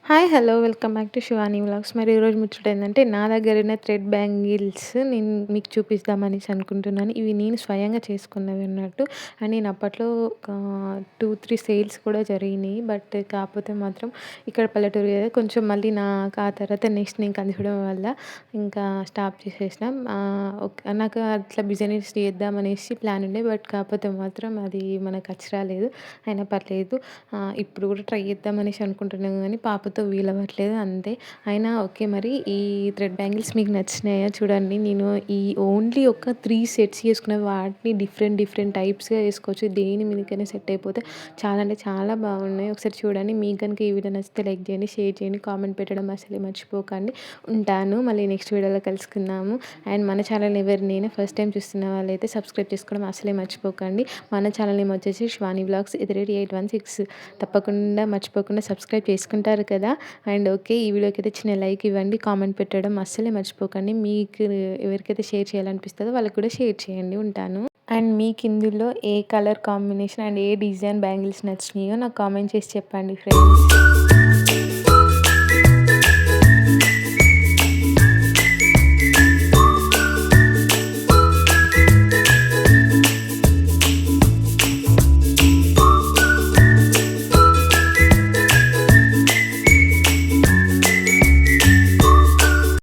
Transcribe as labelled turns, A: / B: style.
A: Hi! Hello! Welcome back to Shivani vlogs. మరి ఈరోజు ముచ్చట ఏందంటే, నా దగ్గరున్న థ్రెడ్ బ్యాంగిల్స్ నేను మీకు చూపిద్దామనేసి అనుకుంటున్నాను. ఇవి నేను స్వయంగా చేసుకున్నవి అన్నట్టు. అండ్ నేను అప్పట్లో ఒక 2, 3 సేల్స్ కూడా జరిగినాయి. బట్ కాకపోతే మాత్రం ఇక్కడ పల్లెటూరు కదా! కొంచెం మళ్ళీ నాకు ఆ తర్వాత నెక్స్ట్ నేను కన్సీవ్ అవ్వడం వల్ల ఇంకా స్టాప్ చేసేసినాం. నాకు అట్లా బిజినెస్ చేద్దామనేసి ప్లాన్ ఉండే. బట్ కాకపోతే మాత్రం అది మనకు అచ్చి రాలేదు. అయినా పర్లేదు. ఇప్పుడు కూడా ట్రై చేద్దామనేసి అనుకుంటున్నాను గానీ పాపతో వీలవ్వట్లేదు అంతే. అయినా ఓకే. మరి ఈ థ్రెడ్ బ్యాంగిల్స్ మీకు నచ్చినాయా? చూడండి, నేను ఈ ఓన్లీ ఒక 3 సెట్స్ చేసుకున్న వాటిని డిఫరెంట్ డిఫరెంట్ టైప్స్‌గా ఏసుకోవచ్చు. దేని మీదకైనా సెట్ అయిపోతే చాలా అంటే చాలా బాగున్నాయి. ఒకసారి చూడండి. మీకు గనుక ఈ వీడియో నచ్చితే లైక్ చేయండి, షేర్ చేయండి, కామెంట్ పెట్టడం అసలే మర్చిపోకండి. ఉంటాను. మళ్ళీ నెక్స్ట్ వీడియోలో కలుసుకుందాము. అండ్ మన ఛానల్‌ని ఎవరినైనా ఫస్ట్ టైం చూస్తున్న వాళ్ళైతే సబ్స్క్రైబ్ చేసుకోవడం అసలే మర్చిపోకండి. మన ఛానల్ నేమ్ వచ్చేసి శివాని వ్లాగ్స్ @816. తప్పకుండా మర్చిపోకుండా సబ్స్క్రైబ్ చేసుకుంటారు కదా! And okay. ఈ వీడియోకి అయితే చిన్న లైక్ ఇవ్వండి, కామెంట్ పెట్టడం అస్సలే మర్చిపోకండి. మీకు ఎవరికైతే షేర్ చేయాలనిపిస్తుందో వాళ్ళకి కూడా షేర్ చేయండి. ఉంటాను. అండ్ మీకు ఇందులో ఏ కలర్ కాంబినేషన్ అండ్ ఏ డిజైన్ బ్యాంగిల్స్ నచ్చినాయో నాకు కామెంట్ చేసి చెప్పండి ఫ్రెండ్స్.